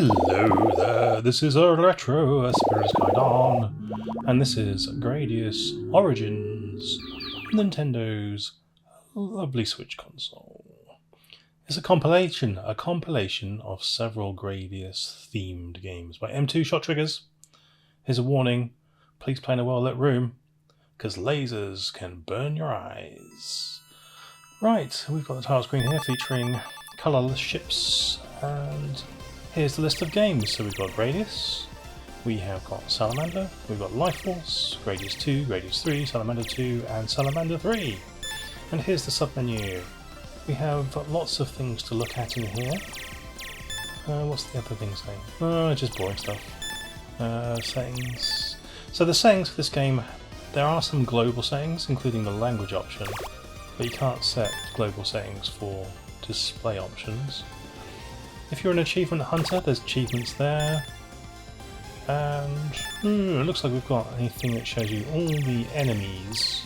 Hello there, this is a retro Asperger's Guide on, and this is GRADIUS Origins, Nintendo's lovely Switch console. It's a compilation of several Gradius themed games by M2 Shot Triggers. Here's a warning, please play in a well lit room, because lasers can burn your eyes. Right, we've got the title screen here featuring colourless ships, and here's the list of games. So we've got Gradius, we have got Salamander, we've got Life Force, Gradius 2, Gradius 3, Salamander 2 and Salamander 3. And here's the submenu. We have lots of things to look at in here. What's the other thing saying? Just boring stuff. Settings. So the settings for this game, there are some global settings, including the language option, but you can't set global settings for display options. If you're an achievement hunter, there's achievements there. And it looks like we've got anything that shows you all the enemies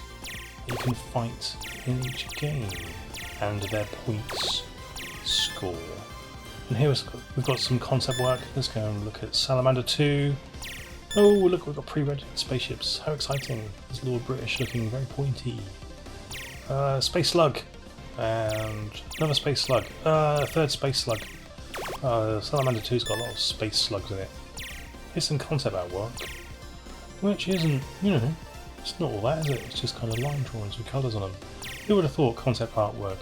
that you can fight in each game and their points score. And here we've got some concept work. Let's go and look at Salamander 2. Oh, look, we've got pre-rendered spaceships. How exciting. There's Lord British looking very pointy. Space Slug. And another Space Slug. Third Space Slug. Salamander 2's got a lot of space slugs in it. Here's some concept artwork, which isn't, it's not all that, is it? It's just kind of line drawings with colours on them. Who would have thought concept artwork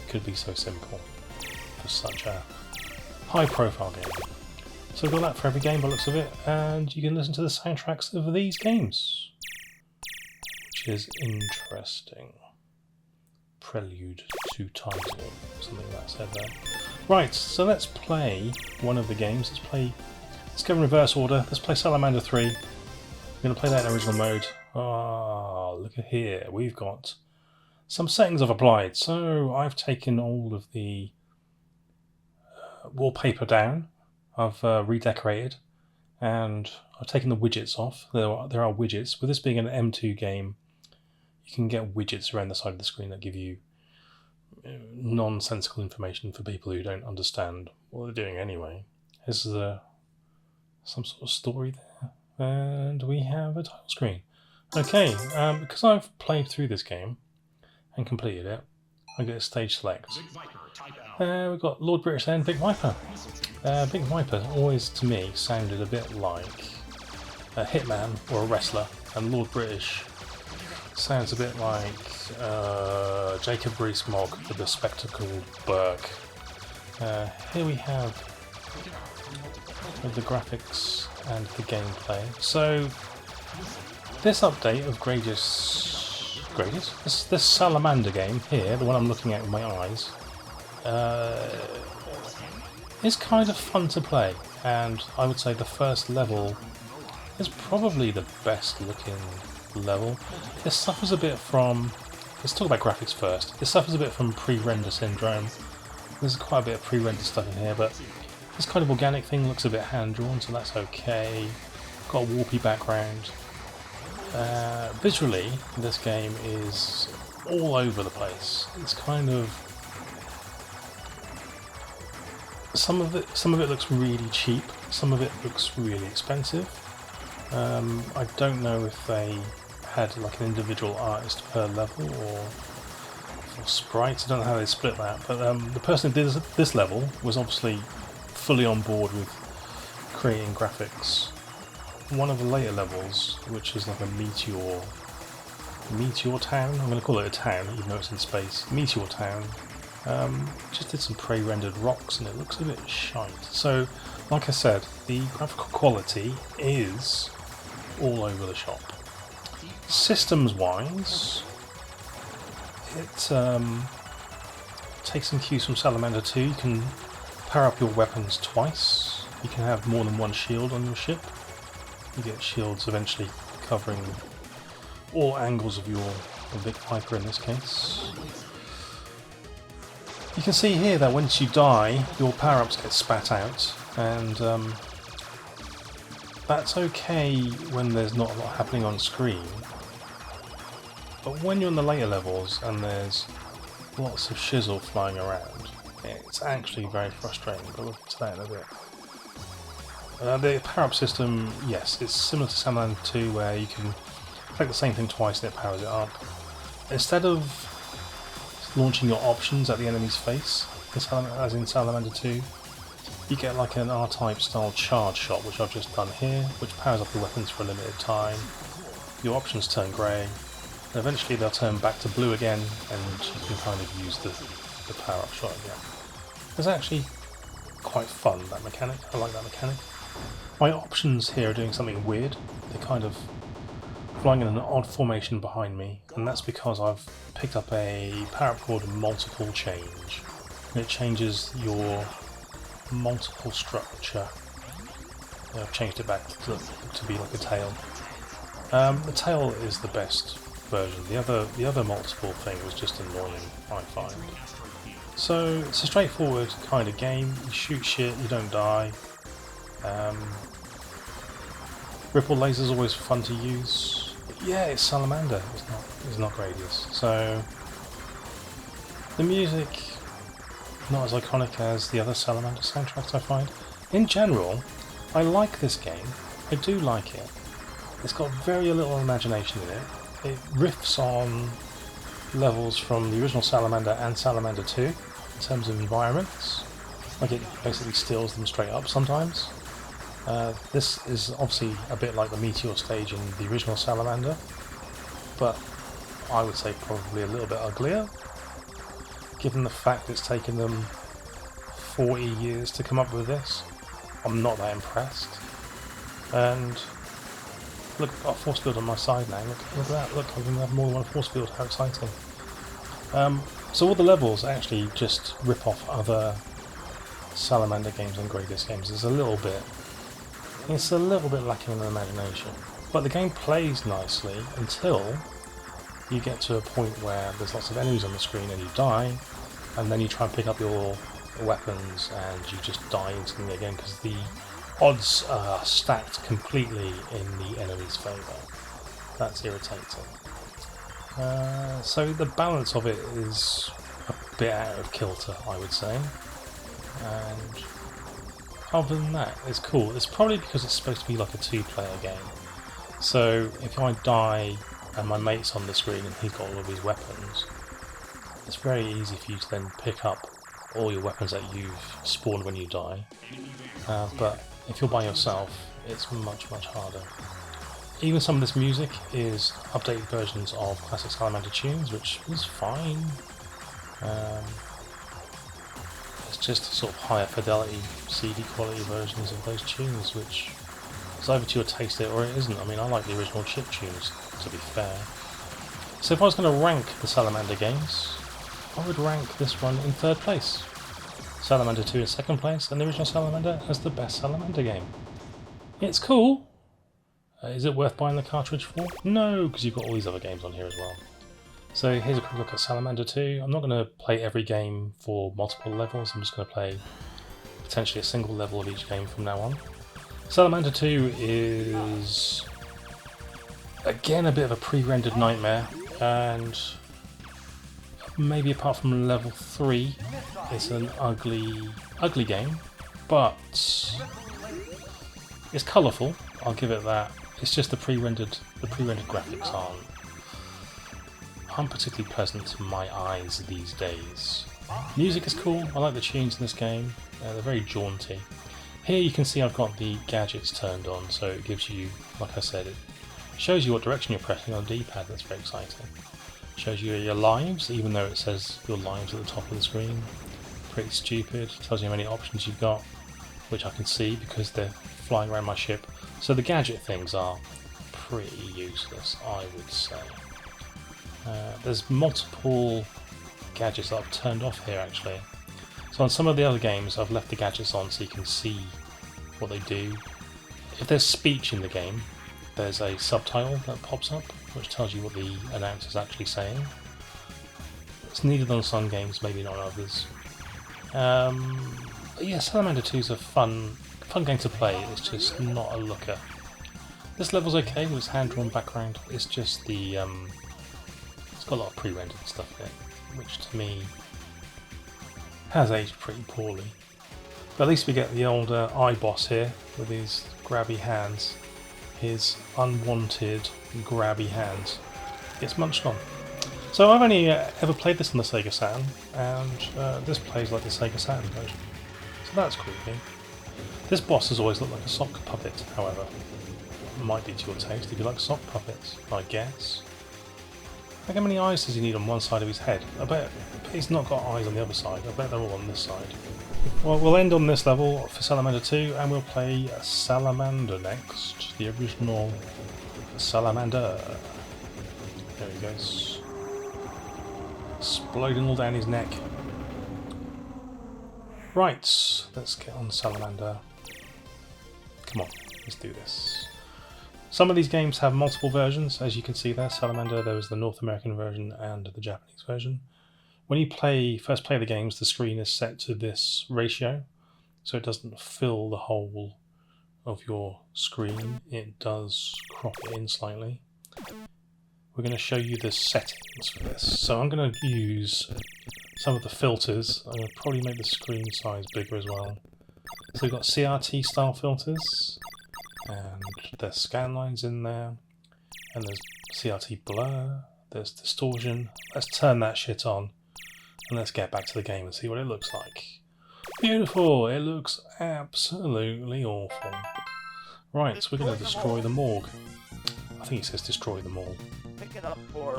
could be so simple for such a high-profile game? So we've got that for every game by the looks of it, and you can listen to the soundtracks of these games, which is interesting. Prelude to title, something that said there. Right, so let's play one of the games. Let's go in reverse order. Let's play Salamander 3. We're going to play that in original mode. Look at here. We've got some settings I've applied. So I've taken all of the wallpaper down. I've redecorated, and I've taken the widgets off. There are widgets. With this being an M2 game, you can get widgets around the side of the screen that give you nonsensical information for people who don't understand what they're doing anyway. This is some sort of story there, and we have a title screen. Okay, because I've played through this game and completed it, I get a stage select. We've got Lord British and Big Viper. Big Viper always, to me, sounded a bit like a hitman or a wrestler, and Lord British sounds a bit like Jacob Rees-Mogg with the spectacled Burke. Here we have the graphics and the gameplay. So this update of this Salamander game here, the one I'm looking at with my eyes, is kind of fun to play, and I would say the first level is probably the best looking level. It suffers a bit from, let's talk about graphics first, it suffers a bit from pre-render syndrome. There's quite a bit of pre-rendered stuff in here, but this kind of organic thing looks a bit hand-drawn, so that's okay. Got a warpy background. Visually, this game is all over the place. It's kind of, some of it looks really cheap, some of it looks really expensive. I don't know if they had like an individual artist per level or sprites. I don't know how they split that, but the person who did this level was obviously fully on board with creating graphics. One of the later levels, which is like a meteor town, I'm going to call it a town even though it's in space, meteor town, just did some pre-rendered rocks and it looks a bit shite. So like I said, the graphical quality is all over the shop. Systems wise, it takes some cues from Salamander 2. You can power up your weapons twice. You can have more than one shield on your ship. You get shields eventually covering all angles of your Big Viper in this case. You can see here that once you die, your power-ups get spat out, and that's okay when there's not a lot happening on screen. But when you're in the later levels and there's lots of shizzle flying around, it's actually very frustrating, but we'll get to that in a bit. The power-up system, yes, it's similar to Salamander 2 where you can click the same thing twice and it powers it up. Instead of launching your options at the enemy's face, as in Salamander 2, you get like an R-type style charge shot, which I've just done here, which powers up your weapons for a limited time. Your options turn grey, and eventually they'll turn back to blue again, and you can kind of use the power-up shot again. It's actually quite fun, that mechanic. I like that mechanic. My options here are doing something weird. They're kind of flying in an odd formation behind me, and that's because I've picked up a power-up called Multiple Change. And it changes your multiple structure. I've changed it back to be like a tail. The tail is the best version. The other multiple thing was just annoying, I find. So it's a straightforward kind of game. You shoot shit, you don't die. Ripple laser's always fun to use. Yeah, it's Salamander. It's not Gradius. So the music, not as iconic as the other Salamander soundtracks, I find. In general, I like this game. I do like it. It's got very little imagination in it. It riffs on levels from the original Salamander and Salamander 2 in terms of environments. Like, it basically steals them straight up sometimes. This is obviously a bit like the Meteor stage in the original Salamander, but I would say probably a little bit uglier, given the fact it's taken them 40 years to come up with this. I'm not that impressed. And look, I've got a force field on my side now. Look at that. Look, I can have more than one force field. How exciting. So all the levels actually just rip off other Salamander games and Gradius games. It's a little bit lacking in imagination. But the game plays nicely until you get to a point where there's lots of enemies on the screen and you die, and then you try and pick up your weapons and you just die instantly again because the odds are stacked completely in the enemy's favour. That's irritating. So the balance of it is a bit out of kilter, I would say. And other than that, it's cool. It's probably because it's supposed to be like a two-player game. So if I die and my mate's on the screen and he's got all of his weapons, it's very easy for you to then pick up all your weapons that you've spawned when you die. But if you're by yourself, it's much harder. Even some of this music is updated versions of classic Salamander tunes, which is fine. It's just sort of higher fidelity CD quality versions of those tunes, which is either to your taste or it isn't. I mean, I like the original chip tunes, to be fair. So if I was going to rank the Salamander games, I would rank this one in third place. Salamander 2 in second place, and the original Salamander as the best Salamander game. It's cool. Is it worth buying the cartridge for? No, because you've got all these other games on here as well. So here's a quick look at Salamander 2. I'm not going to play every game for multiple levels, I'm just going to play potentially a single level of each game from now on. Salamander 2 is again a bit of a pre-rendered nightmare, and maybe apart from level 3, it's an ugly game, but it's colourful, I'll give it that. It's just the pre-rendered graphics aren't particularly pleasant to my eyes these days. Music is cool, I like the tunes in this game, they're very jaunty. Here you can see I've got the gadgets turned on, so it gives you, like I said, it shows you what direction you're pressing on the D-pad. That's very exciting. Shows you your lives, even though it says your lives at the top of the screen. Pretty stupid. Tells you how many options you've got, which I can see because they're flying around my ship. So the gadget things are pretty useless, I would say. There's multiple gadgets that I've turned off here actually. So on some of the other games I've left the gadgets on so you can see what they do. If there's speech in the game, there's a subtitle that pops up which tells you what the announcer's actually saying. It's needed on some games, maybe not on others. Yeah, Salamander 2 is a fun game to play, it's just not a looker. This level's okay with its hand-drawn background, it's just the it's got a lot of pre-rendered stuff in it, which to me has aged pretty poorly. But at least we get the old eye boss here with his grabby hands. His unwanted grabby hands. Gets munched on. So I've only ever played this on the Sega Saturn, and this plays like the Sega Saturn version. So that's creepy. This boss has always looked like a sock puppet, however. Might be to your taste if you like sock puppets, I guess. Like, how many eyes does he need on one side of his head? I bet he's not got eyes on the other side. I bet they're all on this side. Well, we'll end on this level for Salamander 2, and we'll play Salamander next. The original Salamander. There he goes. Exploding all down his neck. Right, let's get on Salamander. Come on, let's do this. Some of these games have multiple versions, as you can see there. Salamander, there was the North American version and the Japanese version. When you first play the games, the screen is set to this ratio, so it doesn't fill the whole of your screen. It does crop it in slightly. We're going to show you the settings for this. So I'm going to use some of the filters. I'm going to probably make the screen size bigger as well. So we've got CRT style filters, and there's scan lines in there, and there's CRT blur, there's distortion. Let's turn that shit on, and let's get back to the game and see what it looks like. Beautiful! It looks absolutely awful. Right, so we're going to destroy the morgue. I think it says destroy them all.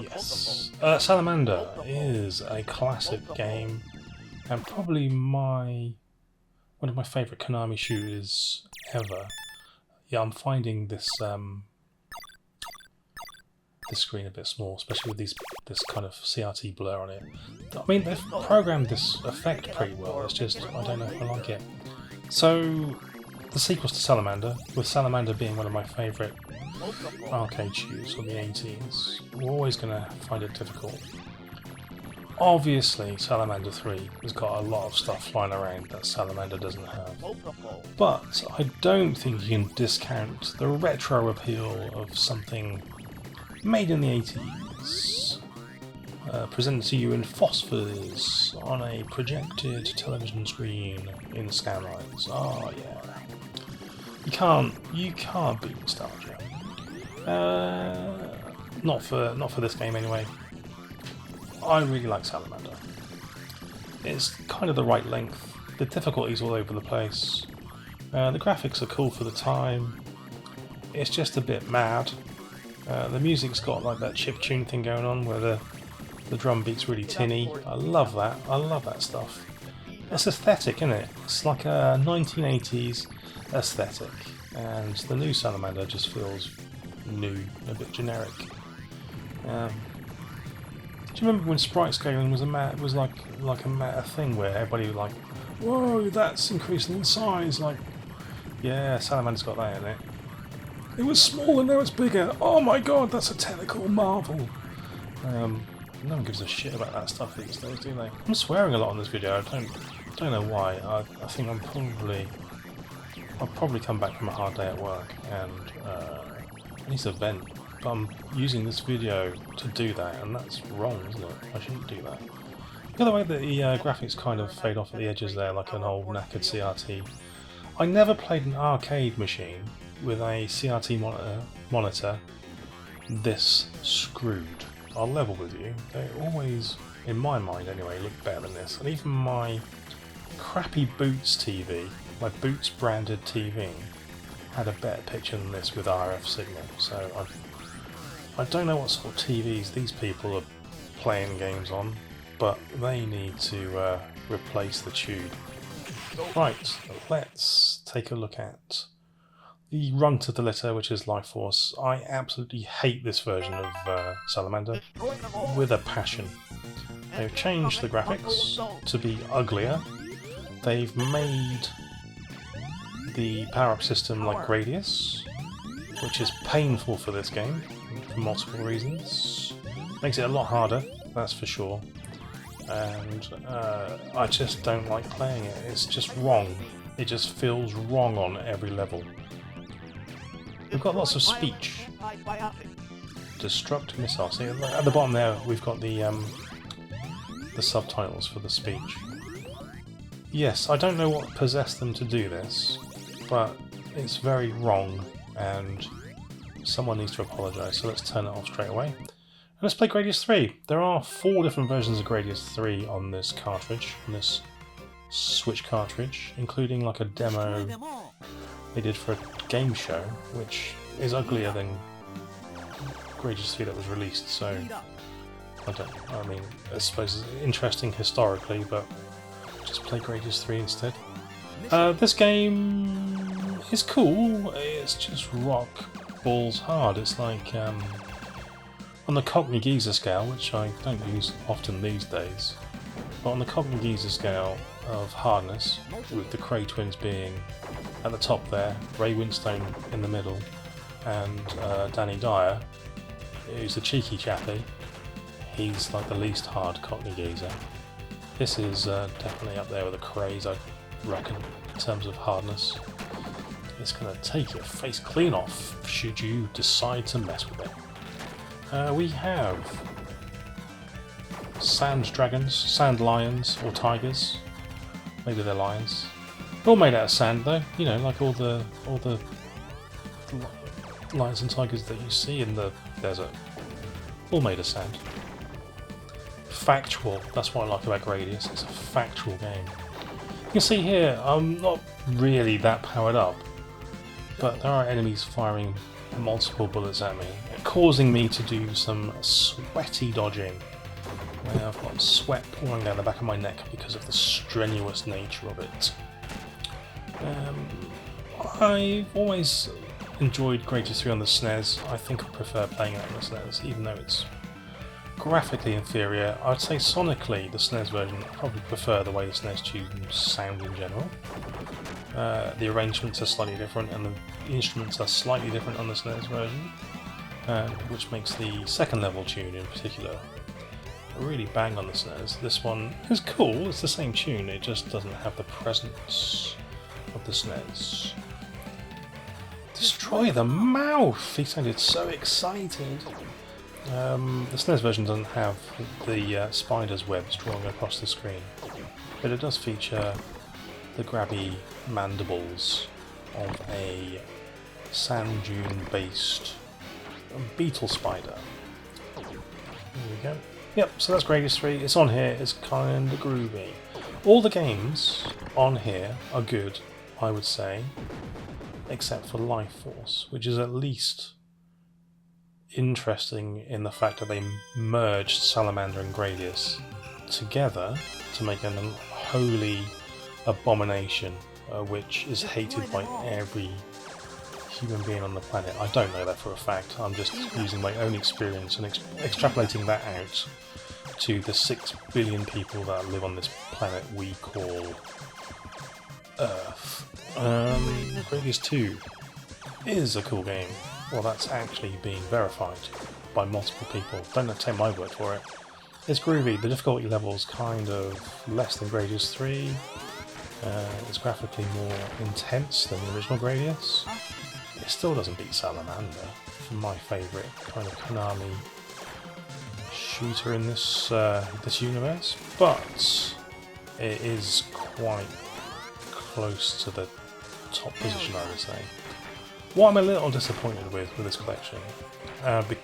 Yes. Salamander is a classic game, and probably one of my favourite Konami shooters ever. Yeah, I'm finding this this screen a bit small, especially with this kind of CRT blur on it. I mean, they've programmed this effect pretty well. It's just I don't know if I like it. So the sequels to Salamander, with Salamander being one of my favourite arcade shooters from the 80s, we're always going to find it difficult. Obviously, Salamander 3 has got a lot of stuff flying around that Salamander doesn't have. But I don't think you can discount the retro appeal of something made in the 80s, presented to you in phosphors on a projected television screen in scanlines. Oh yeah. You can't beat nostalgia. Not for this game anyway. I really like Salamander. It's kind of the right length. The difficulty's all over the place. The graphics are cool for the time. It's just a bit mad. The music's got like that chiptune thing going on where the drum beat's really tinny. I love that. I love that stuff. It's aesthetic, isn't it? It's like a 1980s aesthetic. And the new Salamander just feels new, a bit generic. Do you remember when sprite scaling was a thing where everybody was like, "Whoa, that's increasing in size!" Like, yeah, Salamander's got that in it. It was small and now it's bigger. Oh my god, that's a technical marvel. No one gives a shit about that stuff these days, do they? I'm swearing a lot on this video. I don't know why. I think I'll probably come back from a hard day at work and I need to vent. But I'm using this video to do that, and that's wrong, isn't it? I shouldn't do that. The other way that the graphics kind of fade off at the edges there, like an old knackered CRT. I never played an arcade machine with a CRT monitor this screwed. I'll level with you. They always, in my mind anyway, look better than this. And even my crappy Boots TV, my Boots branded TV, had a better picture than this with RF signal. So I don't know what sort of TVs these people are playing games on, but they need to replace the tube. Right, let's take a look at the runt of the litter, which is Life Force. I absolutely hate this version of Salamander with a passion. They've changed the graphics to be uglier. They've made the power-up system like Gradius, which is painful for this game for multiple reasons. Makes it a lot harder, that's for sure. And I just don't like playing it. It's just wrong. It just feels wrong on every level. We've got lots of speech. Destruct missile. See, at the bottom there, we've got the subtitles for the speech. Yes, I don't know what possessed them to do this, but it's very wrong, and someone needs to apologise, so let's turn it off straight away. And let's play Gradius 3. There are 4 different versions of Gradius 3 on this cartridge, on this Switch cartridge, including like a demo they did for a game show, which is uglier than Gradius 3 that was released, so I mean, I suppose it's interesting historically, but just play Gradius 3 instead. This game is cool, it's just rock balls hard. It's like on the Cockney-Geezer scale, which I don't use often these days, but on the Cockney-Geezer scale of hardness, with the Cray twins being at the top there, Ray Winstone in the middle, and Danny Dyer, who's the cheeky chappy, he's like the least hard Cockney-Geezer. This is definitely up there with the Crays, I reckon, in terms of hardness. It's going to take your face clean off should you decide to mess with it. We have sand dragons, sand lions, or tigers. Maybe they're lions. They're all made out of sand though, you know, like all the lions and tigers that you see in the desert. All made of sand. Factual, that's what I like about Gradius, it's a factual game. You can see here, I'm not really that powered up, but there are enemies firing multiple bullets at me, causing me to do some sweaty dodging. I've got sweat pouring down the back of my neck because of the strenuous nature of it. I've always enjoyed Gradius 3 on the SNES. I think I prefer playing it on the SNES, even though it's graphically inferior. I'd say sonically the SNES version, I probably prefer the way the SNES tunes sound in general. The arrangements are slightly different and the instruments are slightly different on the SNES version, which makes the second level tune in particular really bang on the SNES. This one is cool, it's the same tune, it just doesn't have the presence of the SNES. Destroy the mouth! He sounded so excited. The SNES version doesn't have the spider's webs drawing across the screen, but it does feature the grabby mandibles of a sand dune based beetle spider. There we go. Yep, so that's Gradius 3, it's on here, it's kinda groovy. All the games on here are good, I would say, except for Life Force, which is at least interesting in the fact that they merged Salamander and Gradius together to make an unholy abomination, which is hated by every human being on the planet. I don't know that for a fact, I'm just using my own experience and extrapolating that out to the 6 billion people that live on this planet we call Earth. Gradius 2 is a cool game. Well, that's actually being verified by multiple people. Don't take my word for it. It's groovy. The difficulty level is kind of less than Gradius 3. It's graphically more intense than the original Gradius. It still doesn't beat Salamander, my favourite kind of Konami shooter in this this universe, but it is quite close to the top position, I would say. What I'm a little disappointed with this collection,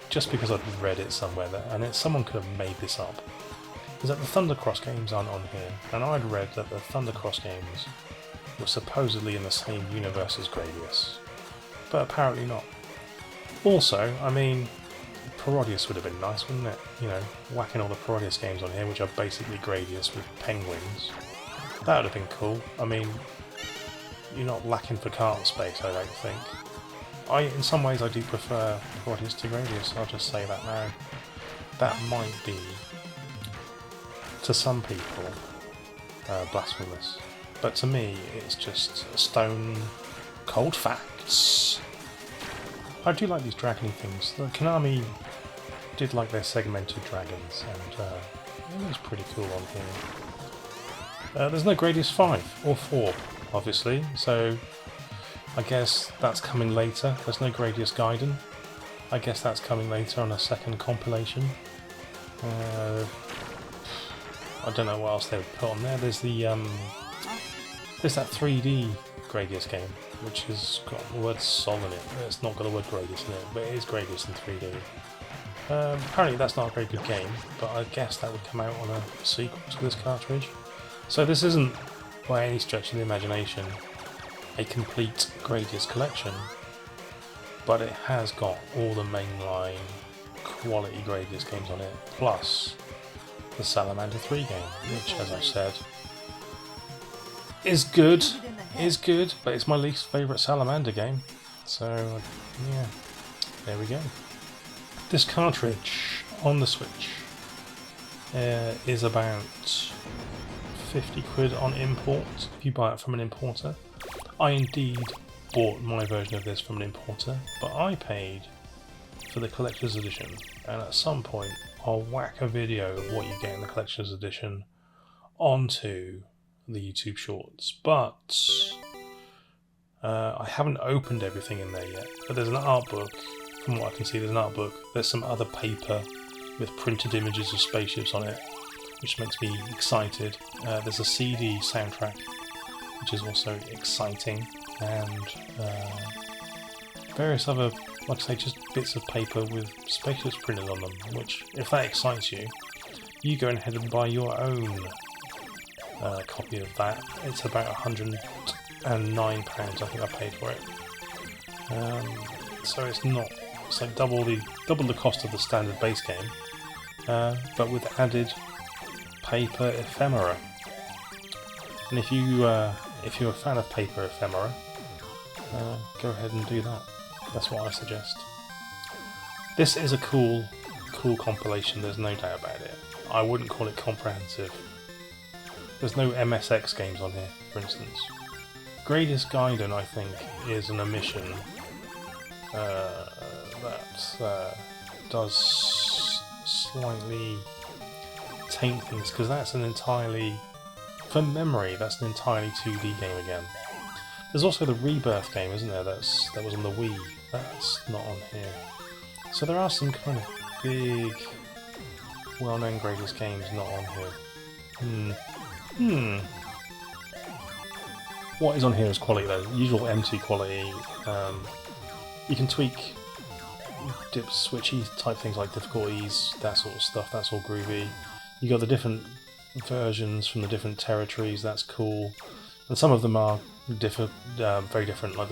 just because I've read it somewhere, and someone could have made this up, is that the Thundercross games aren't on here, and I'd read that the Thundercross games were supposedly in the same universe as Gradius, but apparently not. Also, I mean, Parodius would have been nice, wouldn't it? You know, whacking all the Parodius games on here, which are basically Gradius with penguins. That would have been cool. I mean, you're not lacking for carton space, I don't think. In some ways I do prefer Parodius to Gradius, I'll just say that now. That might be, to some people, blasphemous. But to me, it's just stone cold facts. I do like these dragony things. The Konami did like their segmented dragons, and it looks pretty cool on here. There's no Gradius 5 or 4, obviously, so I guess that's coming later. There's no Gradius Gaiden. I guess that's coming later on a second compilation. I don't know what else they would put on there. There's the There's that 3D Gradius game, which has got the word Sol in it. It's not got the word Gradius in it, but it is Gradius in 3D. Apparently that's not a very good game, but I guess that would come out on a sequel to this cartridge. So this isn't, by any stretch of the imagination, a complete Gradius collection, but it has got all the mainline quality Gradius games on it, plus the Salamander 3 game, which, as I've said, is good, but it's my least favourite Salamander game. So, yeah, there we go. This cartridge on the Switch is about 50 quid on import if you buy it from an importer. I indeed bought my version of this from an importer, but I paid for the collector's edition, and at some point I'll whack a video of what you get in the collector's edition onto the YouTube shorts, but I haven't opened everything in there yet. But there's an art book. From what I can see, there's an art book. There's some other paper with printed images of spaceships on it, which makes me excited. There's a CD soundtrack, which is also exciting, and various other, like I say, just bits of paper with spaceships printed on them, which, if that excites you, you go ahead and buy your own copy of that. It's about £109, I think I paid for it. So it's like double the cost of the standard base game, but with added paper ephemera. And if you're a fan of paper ephemera, go ahead and do that. That's what I suggest. This is a cool compilation, there's no doubt about it. I wouldn't call it comprehensive. There's no MSX games on here, for instance. Gradius Gaiden, I think, is an omission that does slightly taint things, because that's an entirely, from memory, that's an entirely 2D game again. There's also the Rebirth game, isn't there? That was on the Wii. That's not on here. So there are some kind of big, well-known Gradius games not on here. What is on here is quality though. Usual M2 quality. You can tweak switchy type things like difficulties, that sort of stuff. That's all groovy. You got the different versions from the different territories. That's cool. And some of them are very different. Like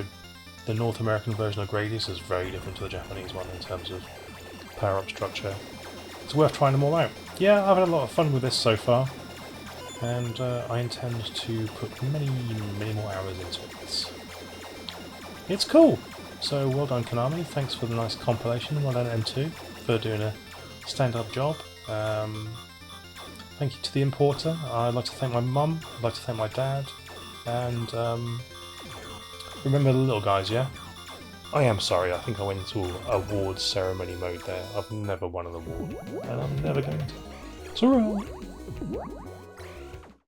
the North American version of Gradius is very different to the Japanese one in terms of power-up structure. It's worth trying them all out. Yeah, I've had a lot of fun with this so far, and I intend to put many more hours into it. It's cool! So well done Konami, thanks for the nice compilation, well done M2 for doing a stand-up job. Thank you to the importer. I'd like to thank my mum, I'd like to thank my dad, and remember the little guys, yeah? I am sorry, I think I went into awards ceremony mode there. I've never won an award, and I'm never going to. It's alright.